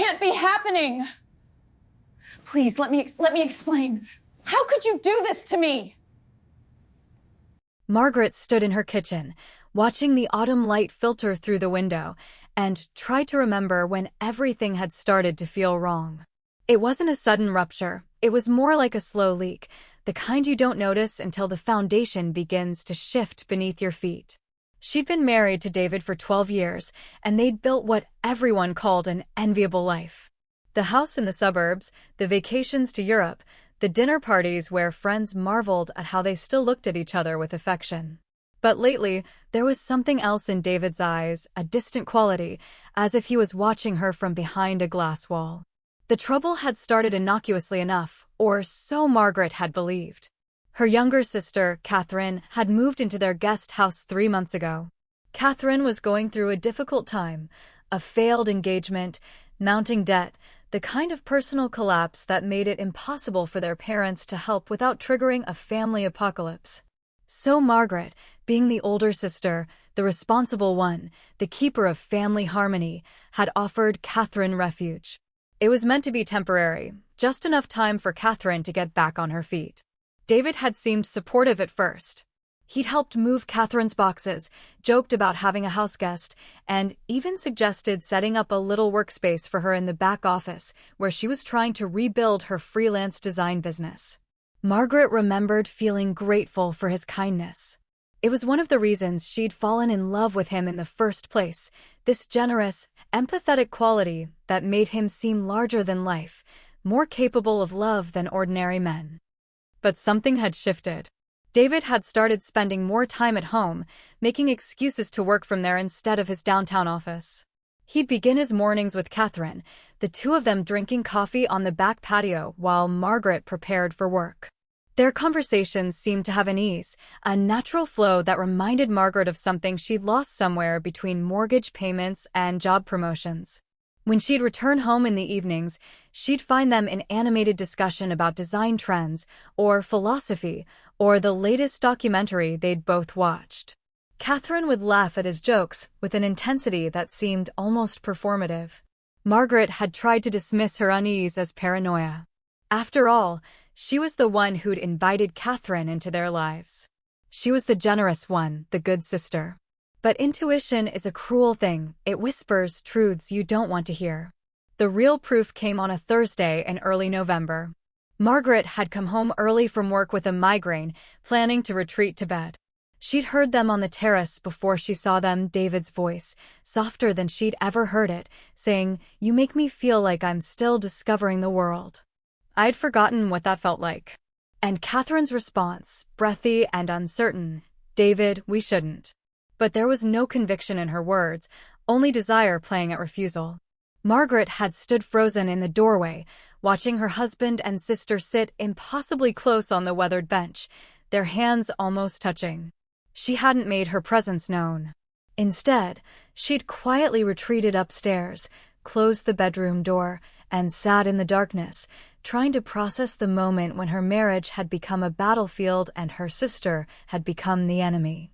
can't be happening! Please, let me explain. How could you do this to me? Margaret stood in her kitchen, watching the autumn light filter through the window, and tried to remember when everything had started to feel wrong. It wasn't a sudden rupture. It was more like a slow leak, the kind you don't notice until the foundation begins to shift beneath your feet. She'd been married to David for 12 years, and they'd built what everyone called an enviable life. The house in the suburbs, the vacations to Europe, the dinner parties where friends marveled at how they still looked at each other with affection. But lately, there was something else in David's eyes, a distant quality, as if he was watching her from behind a glass wall. The trouble had started innocuously enough, or so Margaret had believed. Her younger sister, Catherine, had moved into their guest house 3 months ago. Catherine was going through a difficult time, a failed engagement, mounting debt, the kind of personal collapse that made it impossible for their parents to help without triggering a family apocalypse. So Margaret, being the older sister, the responsible one, the keeper of family harmony, had offered Catherine refuge. It was meant to be temporary, just enough time for Catherine to get back on her feet. David had seemed supportive at first. He'd helped move Catherine's boxes, joked about having a houseguest, and even suggested setting up a little workspace for her in the back office where she was trying to rebuild her freelance design business. Margaret remembered feeling grateful for his kindness. It was one of the reasons she'd fallen in love with him in the first place, this generous, empathetic quality that made him seem larger than life, more capable of love than ordinary men. But something had shifted. David had started spending more time at home, making excuses to work from there instead of his downtown office. He'd begin his mornings with Catherine, the two of them drinking coffee on the back patio while Margaret prepared for work. Their conversations seemed to have an ease, a natural flow that reminded Margaret of something she'd lost somewhere between mortgage payments and job promotions. When she'd return home in the evenings, she'd find them in animated discussion about design trends, or philosophy, or the latest documentary they'd both watched. Catherine would laugh at his jokes with an intensity that seemed almost performative. Margaret had tried to dismiss her unease as paranoia. After all, she was the one who'd invited Catherine into their lives. She was the generous one, the good sister. But intuition is a cruel thing. It whispers truths you don't want to hear. The real proof came on a Thursday in early November. Margaret had come home early from work with a migraine, planning to retreat to bed. She'd heard them on the terrace before she saw them, David's voice, softer than she'd ever heard it, saying, "You make me feel like I'm still discovering the world." I'd forgotten what that felt like. And Catherine's response, breathy and uncertain, "David, we shouldn't." But there was no conviction in her words, only desire playing at refusal. Margaret had stood frozen in the doorway, watching her husband and sister sit impossibly close on the weathered bench, their hands almost touching. She hadn't made her presence known. Instead, she'd quietly retreated upstairs, closed the bedroom door, and sat in the darkness, trying to process the moment when her marriage had become a battlefield and her sister had become the enemy.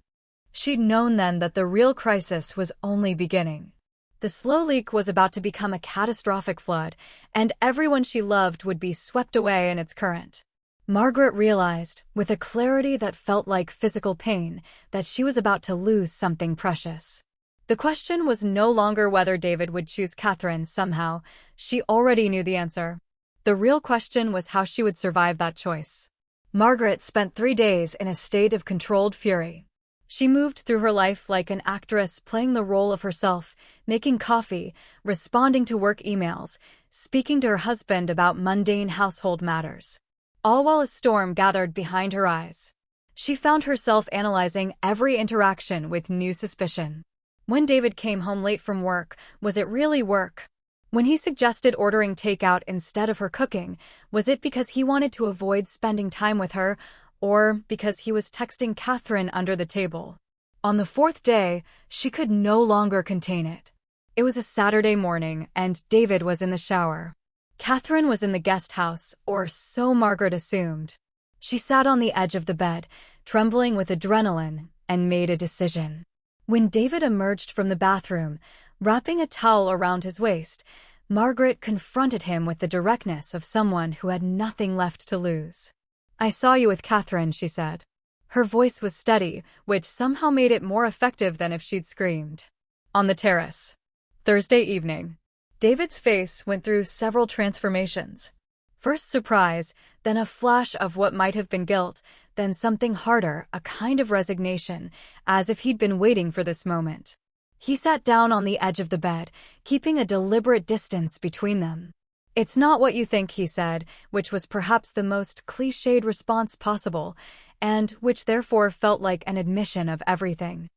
She'd known then that the real crisis was only beginning. The slow leak was about to become a catastrophic flood, and everyone she loved would be swept away in its current. Margaret realized, with a clarity that felt like physical pain, that she was about to lose something precious. The question was no longer whether David would choose Catherine somehow. She already knew the answer. The real question was how she would survive that choice. Margaret spent 3 days in a state of controlled fury. She moved through her life like an actress playing the role of herself, making coffee, responding to work emails, speaking to her husband about mundane household matters. All while a storm gathered behind her eyes. She found herself analyzing every interaction with new suspicion. When David came home late from work, was it really work? When he suggested ordering takeout instead of her cooking, was it because he wanted to avoid spending time with her, or because he was texting Catherine under the table? On the 4th day, she could no longer contain it. It was a Saturday morning, and David was in the shower. Catherine was in the guest house, or so Margaret assumed. She sat on the edge of the bed, trembling with adrenaline, and made a decision. When David emerged from the bathroom, wrapping a towel around his waist, Margaret confronted him with the directness of someone who had nothing left to lose. "I saw you with Catherine," she said. Her voice was steady, which somehow made it more effective than if she'd screamed. On the terrace. Thursday evening. David's face went through several transformations. First surprise, then a flash of what might have been guilt, then something harder, a kind of resignation, as if he'd been waiting for this moment. He sat down on the edge of the bed, keeping a deliberate distance between them. "It's not what you think," he said, which was perhaps the most cliched response possible, and which therefore felt like an admission of everything.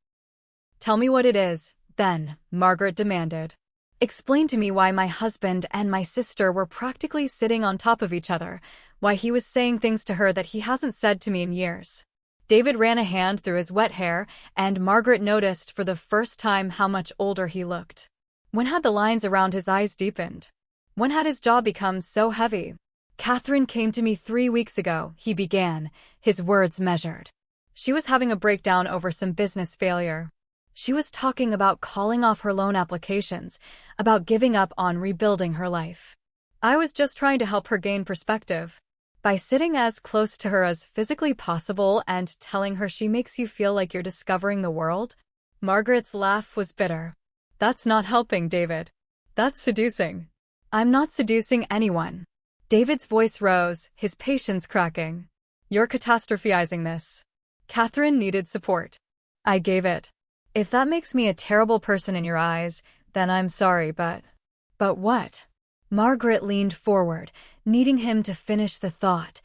"Tell me what it is, then," Margaret demanded. "Explain to me why my husband and my sister were practically sitting on top of each other, why he was saying things to her that he hasn't said to me in years." David ran a hand through his wet hair, and Margaret noticed for the first time how much older he looked. When had the lines around his eyes deepened? When had his jaw become so heavy? "Catherine came to me 3 weeks ago," he began, his words measured. "She was having a breakdown over some business failure. She was talking about calling off her loan applications, about giving up on rebuilding her life. I was just trying to help her gain perspective. By sitting as close to her as physically possible and telling her she makes you feel like you're discovering the world." Margaret's laugh was bitter. "That's not helping, David. That's seducing." "I'm not seducing anyone." David's voice rose, his patience cracking. "You're catastrophizing this. Catherine needed support. I gave it. If that makes me a terrible person in your eyes, then I'm sorry, but..." "But what?" Margaret leaned forward, needing him to finish the thought,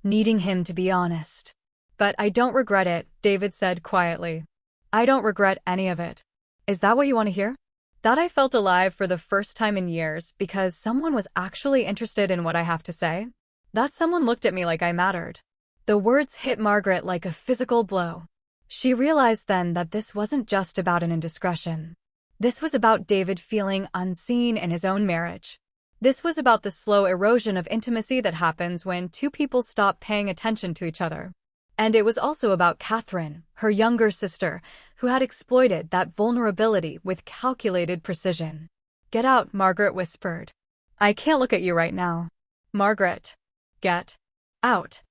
needing him to be honest. "But I don't regret it," David said quietly. "I don't regret any of it." "Is that what you want to hear?" "That I felt alive for the first time in years because someone was actually interested in what I have to say. That someone looked at me like I mattered." The words hit Margaret like a physical blow. She realized then that this wasn't just about an indiscretion. This was about David feeling unseen in his own marriage. This was about the slow erosion of intimacy that happens when two people stop paying attention to each other. And it was also about Catherine, her younger sister, who had exploited that vulnerability with calculated precision. "Get out," Margaret whispered. "I can't look at you right now." "Margaret, get out."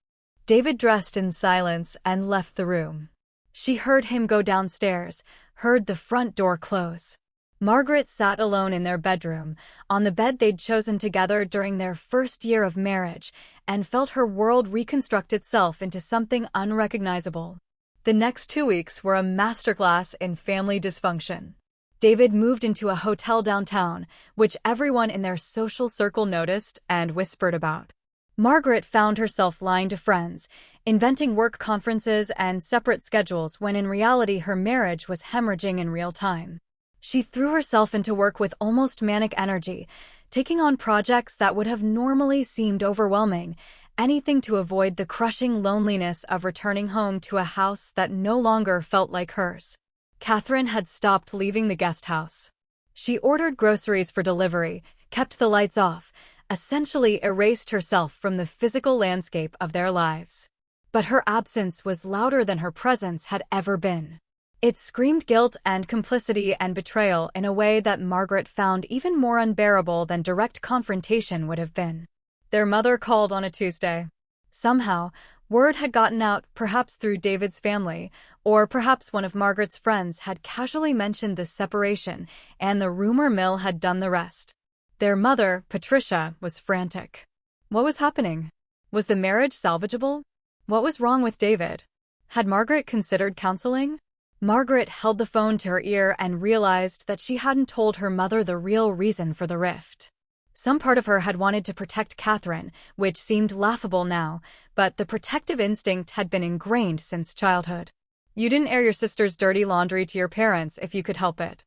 David dressed in silence and left the room. She heard him go downstairs, heard the front door close. Margaret sat alone in their bedroom, on the bed they'd chosen together during their first year of marriage, and felt her world reconstruct itself into something unrecognizable. The next 2 weeks were a masterclass in family dysfunction. David moved into a hotel downtown, which everyone in their social circle noticed and whispered about. Margaret found herself lying to friends, inventing work conferences and separate schedules when in reality her marriage was hemorrhaging in real time. She threw herself into work with almost manic energy, taking on projects that would have normally seemed overwhelming, anything to avoid the crushing loneliness of returning home to a house that no longer felt like hers. Catherine had stopped leaving the guest house. She ordered groceries for delivery, kept the lights off, essentially erased herself from the physical landscape of their lives. But her absence was louder than her presence had ever been. It screamed guilt and complicity and betrayal in a way that Margaret found even more unbearable than direct confrontation would have been. Their mother called on a Tuesday. Somehow, word had gotten out, perhaps through David's family, or perhaps one of Margaret's friends had casually mentioned this separation, and the rumor mill had done the rest. Their mother, Patricia, was frantic. What was happening? Was the marriage salvageable? What was wrong with David? Had Margaret considered counseling? Margaret held the phone to her ear and realized that she hadn't told her mother the real reason for the rift. Some part of her had wanted to protect Catherine, which seemed laughable now, but the protective instinct had been ingrained since childhood. "You didn't air your sister's dirty laundry to your parents if you could help it."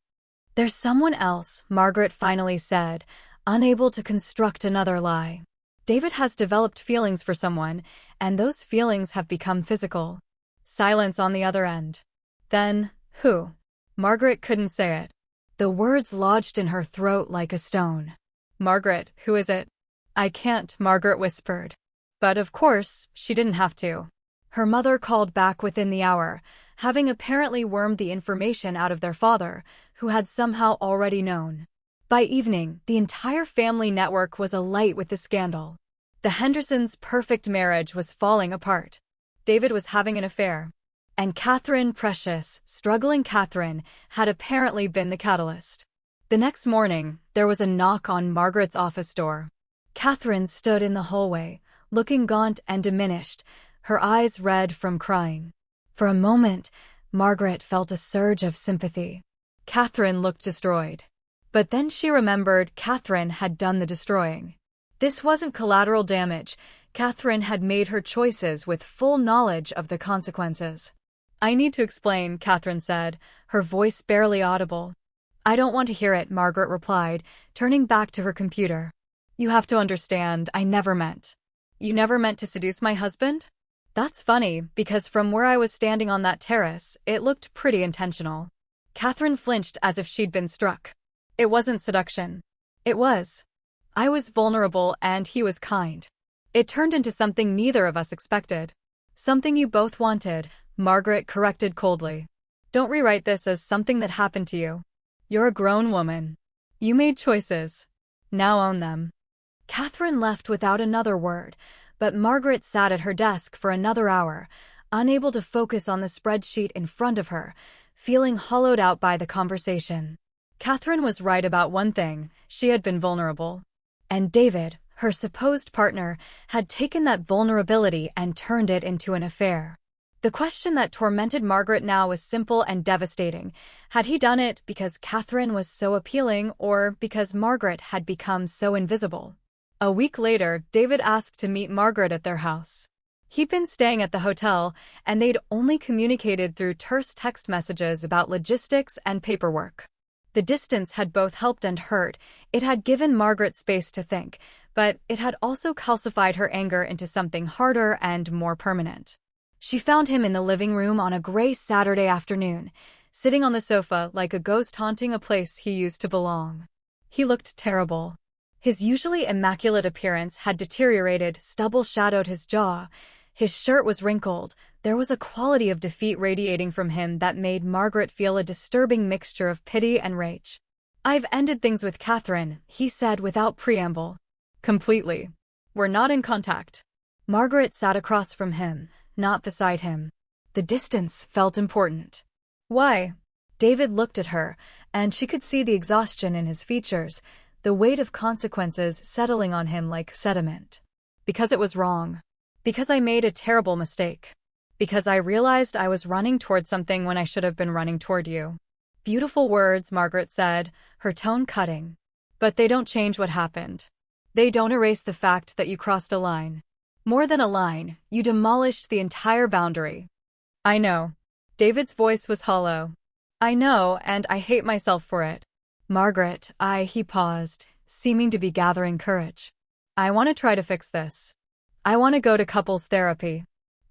"There's someone else," Margaret finally said, unable to construct another lie. "David has developed feelings for someone, and those feelings have become physical." Silence on the other end. "Then, who?" Margaret couldn't say it. The words lodged in her throat like a stone. "Margaret, who is it?" "I can't," Margaret whispered. But of course, she didn't have to. Her mother called back within the hour, having apparently wormed the information out of their father, who had somehow already known. By evening, the entire family network was alight with the scandal. The Hendersons' perfect marriage was falling apart. David was having an affair. And Catherine, precious, struggling Catherine, had apparently been the catalyst. The next morning, there was a knock on Margaret's office door. Catherine stood in the hallway, looking gaunt and diminished, her eyes red from crying. For a moment, Margaret felt a surge of sympathy. Catherine looked destroyed. But then she remembered Catherine had done the destroying. This wasn't collateral damage. Catherine had made her choices with full knowledge of the consequences. "I need to explain," Catherine said, her voice barely audible. "I don't want to hear it," Margaret replied, turning back to her computer. "You have to understand, I never meant." "You never meant to seduce my husband?" "That's funny, because from where I was standing on that terrace, it looked pretty intentional." Catherine flinched as if she'd been struck. "It wasn't seduction. It was. I was vulnerable and he was kind. It turned into something neither of us expected. Something you both wanted," Margaret corrected coldly. "Don't rewrite this as something that happened to you. You're a grown woman. You made choices. Now own them." Catherine left without another word, but Margaret sat at her desk for another hour, unable to focus on the spreadsheet in front of her, feeling hollowed out by the conversation. Catherine was right about one thing: she had been vulnerable. And David, her supposed partner, had taken that vulnerability and turned it into an affair. The question that tormented Margaret now was simple and devastating. Had he done it because Catherine was so appealing, or because Margaret had become so invisible? A week later, David asked to meet Margaret at their house. He'd been staying at the hotel, and they'd only communicated through terse text messages about logistics and paperwork. The distance had both helped and hurt. It had given Margaret space to think, but it had also calcified her anger into something harder and more permanent. She found him in the living room on a gray Saturday afternoon, sitting on the sofa like a ghost haunting a place he used to belong. He looked terrible. His usually immaculate appearance had deteriorated, stubble shadowed his jaw. His shirt was wrinkled. There was a quality of defeat radiating from him that made Margaret feel a disturbing mixture of pity and rage. "I've ended things with Catherine," he said without preamble. "Completely. We're not in contact." Margaret sat across from him, not beside him. The distance felt important. "Why?" David looked at her, and she could see the exhaustion in his features, the weight of consequences settling on him like sediment. "Because it was wrong. Because I made a terrible mistake. Because I realized I was running toward something when I should have been running toward you." Beautiful words, Margaret said, her tone cutting. But they don't change what happened. They don't erase the fact that you crossed a line. More than a line, you demolished the entire boundary. "I know." David's voice was hollow. "I know, and I hate myself for it." "Margaret, he paused, seeming to be gathering courage. "I want to try to fix this. I want to go to couples therapy.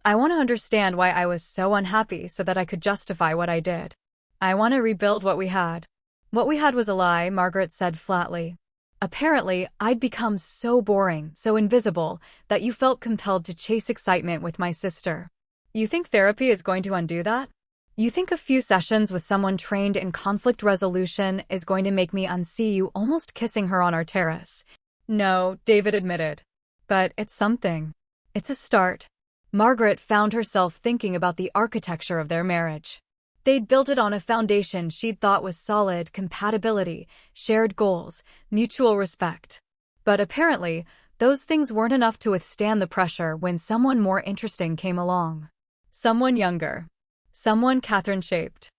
I want to understand why I was so unhappy so that I could justify what I did. I want to rebuild what we had." "What we had was a lie," Margaret said flatly. "Apparently, I'd become so boring, so invisible, that you felt compelled to chase excitement with my sister. You think therapy is going to undo that? You think a few sessions with someone trained in conflict resolution is going to make me unsee you almost kissing her on our terrace?" "No," David admitted. "But it's something. It's a start." Margaret found herself thinking about the architecture of their marriage. They'd built it on a foundation she'd thought was solid: compatibility, shared goals, mutual respect. But apparently, those things weren't enough to withstand the pressure when someone more interesting came along. Someone younger. Someone Catherine shaped.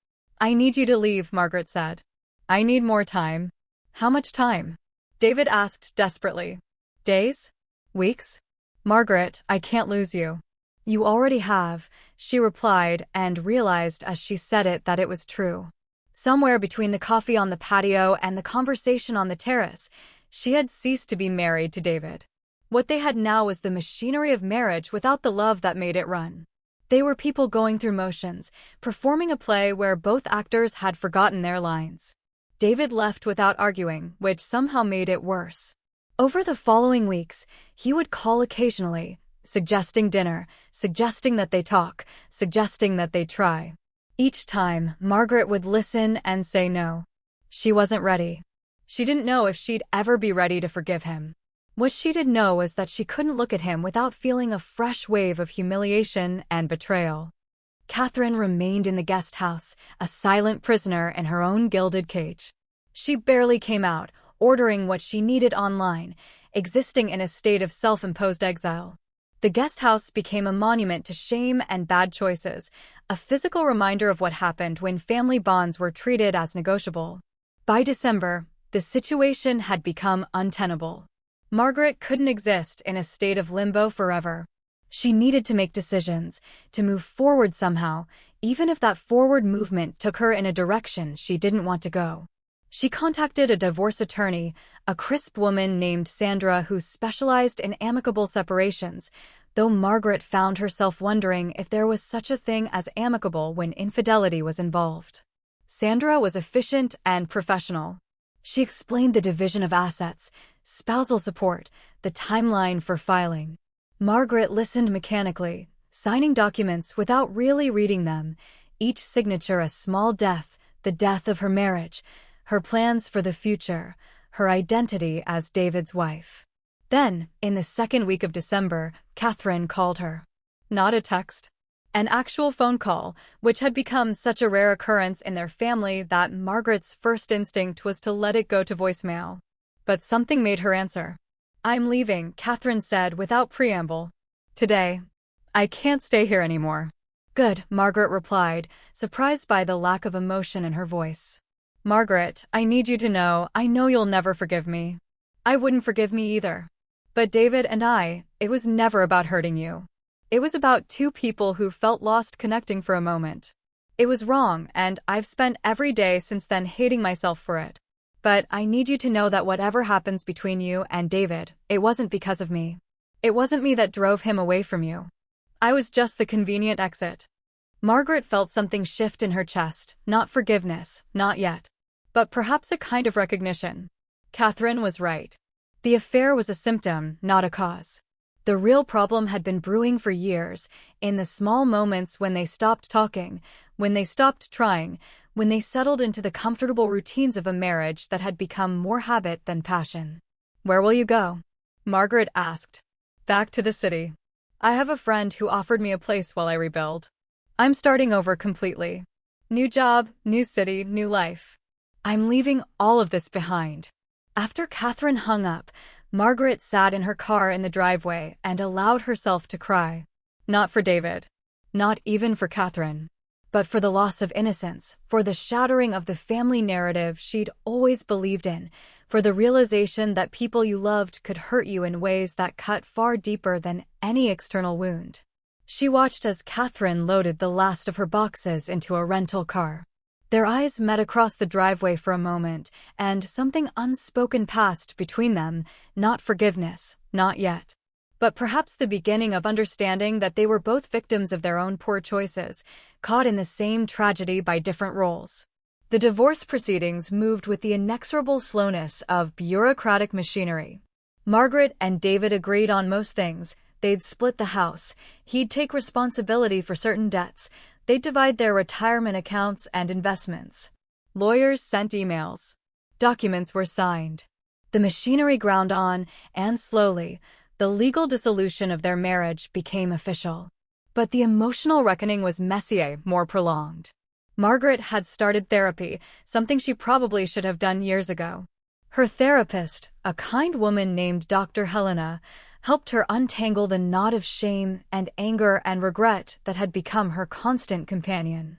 "I need you to leave," Margaret said. "I need more time." "How much time?" David asked desperately. "Days? Weeks?" "Margaret, I can't lose you." "You already have," she replied, and realized as she said it that it was true. Somewhere between the coffee on the patio and the conversation on the terrace, she had ceased to be married to David. What they had now was the machinery of marriage without the love that made it run. They were people going through motions, performing a play where both actors had forgotten their lines. David left without arguing, which somehow made it worse. Over the following weeks, he would call occasionally, suggesting dinner, suggesting that they talk, suggesting that they try. Each time, Margaret would listen and say no. She wasn't ready. She didn't know if she'd ever be ready to forgive him. What she did know was that she couldn't look at him without feeling a fresh wave of humiliation and betrayal. Catherine remained in the guest house, a silent prisoner in her own gilded cage. She barely came out, ordering what she needed online, existing in a state of self-imposed exile. The guest house became a monument to shame and bad choices, a physical reminder of what happened when family bonds were treated as negotiable. By December, the situation had become untenable. Margaret couldn't exist in a state of limbo forever. She needed to make decisions, to move forward somehow, even if that forward movement took her in a direction she didn't want to go. She contacted a divorce attorney, a crisp woman named Sandra who specialized in amicable separations, though Margaret found herself wondering if there was such a thing as amicable when infidelity was involved. Sandra was efficient and professional. She explained the division of assets, spousal support, the timeline for filing. Margaret listened mechanically, signing documents without really reading them, each signature a small death, the death of her marriage, her plans for the future, her identity as David's wife. Then, in the second week of December, Catherine called her. Not a text. An actual phone call, which had become such a rare occurrence in their family that Margaret's first instinct was to let it go to voicemail. But something made her answer. "I'm leaving," Catherine said without preamble. "Today. I can't stay here anymore." "Good," Margaret replied, surprised by the lack of emotion in her voice. "Margaret, I need you to know, I know you'll never forgive me. I wouldn't forgive me either. But David and it was never about hurting you. It was about two people who felt lost connecting for a moment. It was wrong, and I've spent every day since then hating myself for it. But I need you to know that whatever happens between you and David, it wasn't because of me. It wasn't me that drove him away from you. I was just the convenient exit." Margaret felt something shift in her chest, not forgiveness, not yet. But perhaps a kind of recognition. Catherine was right. The affair was a symptom, not a cause. The real problem had been brewing for years, in the small moments when they stopped talking, when they stopped trying, when they settled into the comfortable routines of a marriage that had become more habit than passion. "Where will you go?" Margaret asked. "Back to the city. I have a friend who offered me a place while I rebuild. I'm starting over completely. New job, new city, new life. I'm leaving all of this behind." After Catherine hung up, Margaret sat in her car in the driveway and allowed herself to cry. Not for David. Not even for Catherine. But for the loss of innocence, for the shattering of the family narrative she'd always believed in, for the realization that people you loved could hurt you in ways that cut far deeper than any external wound. She watched as Catherine loaded the last of her boxes into a rental car. Their eyes met across the driveway for a moment, and something unspoken passed between them, not forgiveness, not yet. But perhaps the beginning of understanding that they were both victims of their own poor choices, caught in the same tragedy by different roles. The divorce proceedings moved with the inexorable slowness of bureaucratic machinery. Margaret and David agreed on most things. They'd split the house. He'd take responsibility for certain debts. They'd divide their retirement accounts and investments. Lawyers sent emails. Documents were signed. The machinery ground on, and slowly, the legal dissolution of their marriage became official. But the emotional reckoning was messier, more prolonged. Margaret had started therapy, something she probably should have done years ago. Her therapist, a kind woman named Dr. Helena, helped her untangle the knot of shame and anger and regret that had become her constant companion.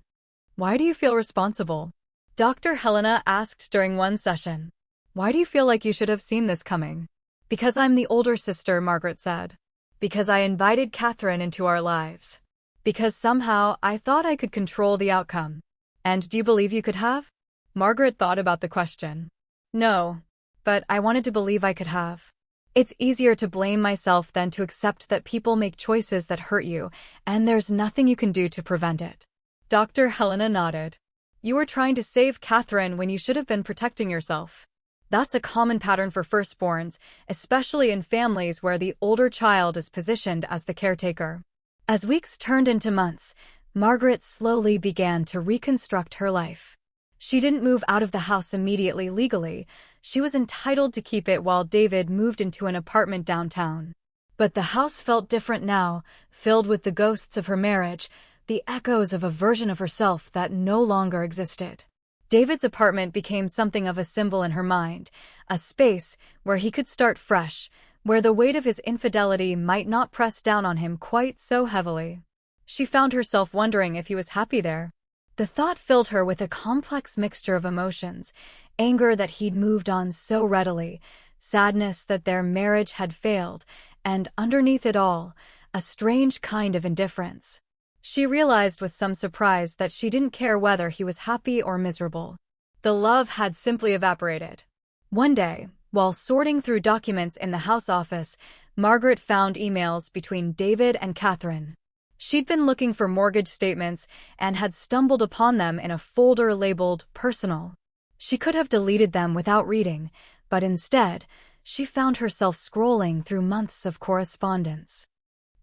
"Why do you feel responsible?" Dr. Helena asked during one session. "Why do you feel like you should have seen this coming?" "Because I'm the older sister," Margaret said. "Because I invited Catherine into our lives. Because somehow I thought I could control the outcome." "And do you believe you could have?" Margaret thought about the question. "No, but I wanted to believe I could have. It's easier to blame myself than to accept that people make choices that hurt you, and there's nothing you can do to prevent it." Dr. Helena nodded. "You were trying to save Catherine when you should have been protecting yourself. That's a common pattern for firstborns, especially in families where the older child is positioned as the caretaker." As weeks turned into months, Margaret slowly began to reconstruct her life. She didn't move out of the house immediately legally. She was entitled to keep it while David moved into an apartment downtown. But the house felt different now, filled with the ghosts of her marriage, the echoes of a version of herself that no longer existed. David's apartment became something of a symbol in her mind, a space where he could start fresh, where the weight of his infidelity might not press down on him quite so heavily. She found herself wondering if he was happy there. The thought filled her with a complex mixture of emotions, anger that he'd moved on so readily, sadness that their marriage had failed, and underneath it all, a strange kind of indifference. She realized with some surprise that she didn't care whether he was happy or miserable. The love had simply evaporated. One day, while sorting through documents in the house office, Margaret found emails between David and Catherine. She'd been looking for mortgage statements and had stumbled upon them in a folder labeled Personal. She could have deleted them without reading, but instead, she found herself scrolling through months of correspondence.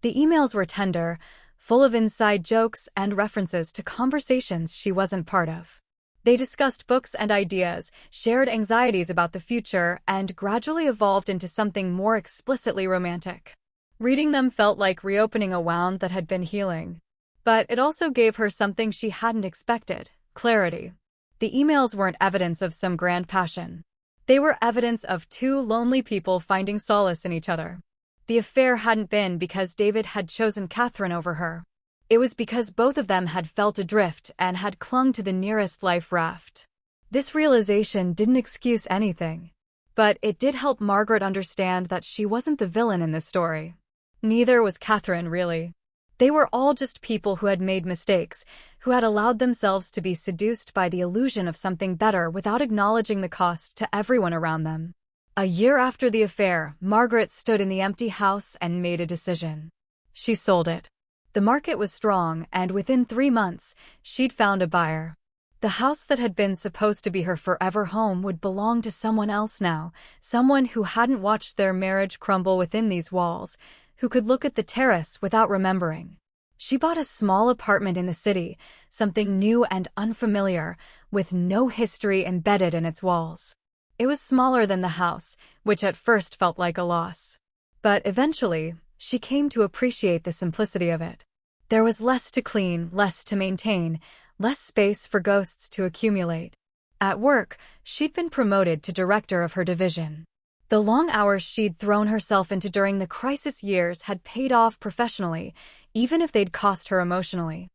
The emails were tender, full of inside jokes and references to conversations she wasn't part of. They discussed books and ideas, shared anxieties about the future, and gradually evolved into something more explicitly romantic. Reading them felt like reopening a wound that had been healing. But it also gave her something she hadn't expected: clarity. The emails weren't evidence of some grand passion. They were evidence of two lonely people finding solace in each other. The affair hadn't been because David had chosen Catherine over her. It was because both of them had felt adrift and had clung to the nearest life raft. This realization didn't excuse anything, but it did help Margaret understand that she wasn't the villain in this story. Neither was Catherine, really. They were all just people who had made mistakes, who had allowed themselves to be seduced by the illusion of something better without acknowledging the cost to everyone around them. A year after the affair, Margaret stood in the empty house and made a decision. She sold it. The market was strong, and within 3 months, she'd found a buyer. The house that had been supposed to be her forever home would belong to someone else now, someone who hadn't watched their marriage crumble within these walls, who could look at the terrace without remembering. She bought a small apartment in the city, something new and unfamiliar, with no history embedded in its walls. It was smaller than the house, which at first felt like a loss. But eventually, she came to appreciate the simplicity of it. There was less to clean, less to maintain, less space for ghosts to accumulate. At work, she'd been promoted to director of her division. The long hours she'd thrown herself into during the crisis years had paid off professionally, even if they'd cost her emotionally.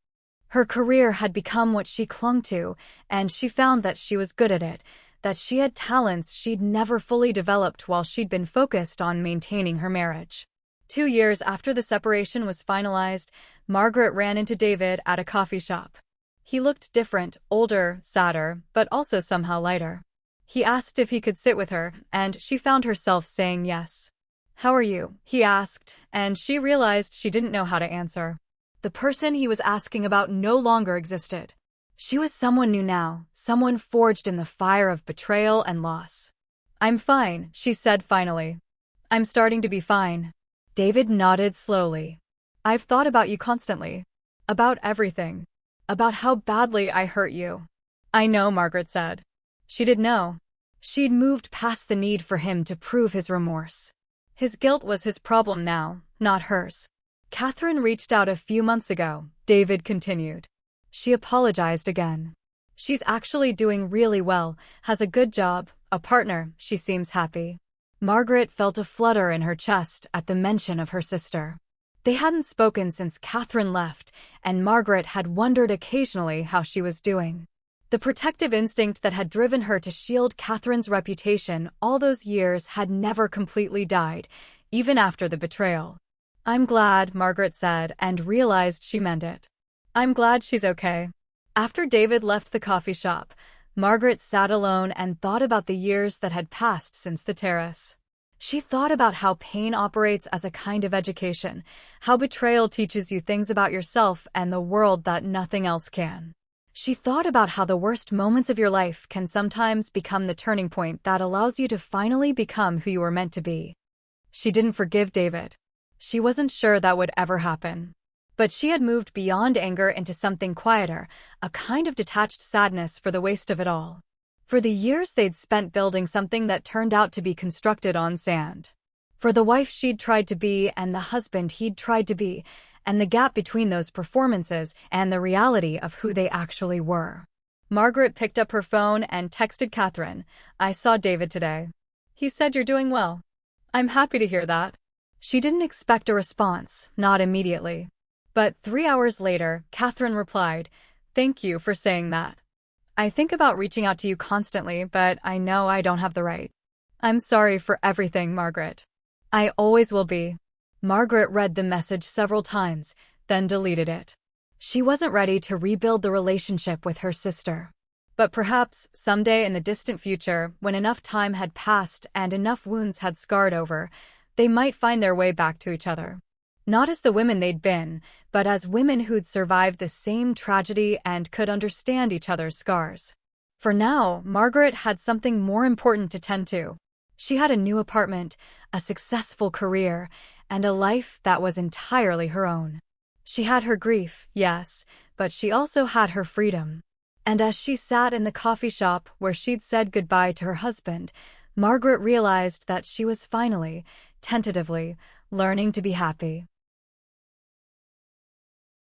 Her career had become what she clung to, and she found that she was good at it, that she had talents she'd never fully developed while she'd been focused on maintaining her marriage. 2 years after the separation was finalized, Margaret ran into David at a coffee shop. He looked different, older, sadder, but also somehow lighter. He asked if he could sit with her, and she found herself saying yes. "How are you?" he asked, and she realized she didn't know how to answer. The person he was asking about no longer existed. She was someone new now, someone forged in the fire of betrayal and loss. "I'm fine," she said finally. "I'm starting to be fine." David nodded slowly. "I've thought about you constantly. About everything. About how badly I hurt you." "I know," Margaret said. She did know. She'd moved past the need for him to prove his remorse. His guilt was his problem now, not hers. "Catherine reached out a few months ago," David continued. "She apologized again. She's actually doing really well, has a good job, a partner, she seems happy." Margaret felt a flutter in her chest at the mention of her sister. They hadn't spoken since Catherine left, and Margaret had wondered occasionally how she was doing. The protective instinct that had driven her to shield Catherine's reputation all those years had never completely died, even after the betrayal. "I'm glad," Margaret said, and realized she meant it. "I'm glad she's okay." After David left the coffee shop, Margaret sat alone and thought about the years that had passed since the terrace. She thought about how pain operates as a kind of education, how betrayal teaches you things about yourself and the world that nothing else can. She thought about how the worst moments of your life can sometimes become the turning point that allows you to finally become who you were meant to be. She didn't forgive David. She wasn't sure that would ever happen. But she had moved beyond anger into something quieter, a kind of detached sadness for the waste of it all. For the years they'd spent building something that turned out to be constructed on sand. For the wife she'd tried to be and the husband he'd tried to be, and the gap between those performances and the reality of who they actually were. Margaret picked up her phone and texted Catherine, "I saw David today. He said you're doing well." "I'm happy to hear that." She didn't expect a response, not immediately. But 3 hours later, Catherine replied, "Thank you for saying that. I think about reaching out to you constantly, but I know I don't have the right. I'm sorry for everything, Margaret. I always will be." Margaret read the message several times, then deleted it. She wasn't ready to rebuild the relationship with her sister. But perhaps, someday in the distant future, when enough time had passed and enough wounds had scarred over, they might find their way back to each other. Not as the women they'd been, but as women who'd survived the same tragedy and could understand each other's scars. For now, Margaret had something more important to tend to. She had a new apartment, a successful career, and a life that was entirely her own. She had her grief, yes, but she also had her freedom. And as she sat in the coffee shop where she'd said goodbye to her husband, Margaret realized that she was finally, tentatively, learning to be happy.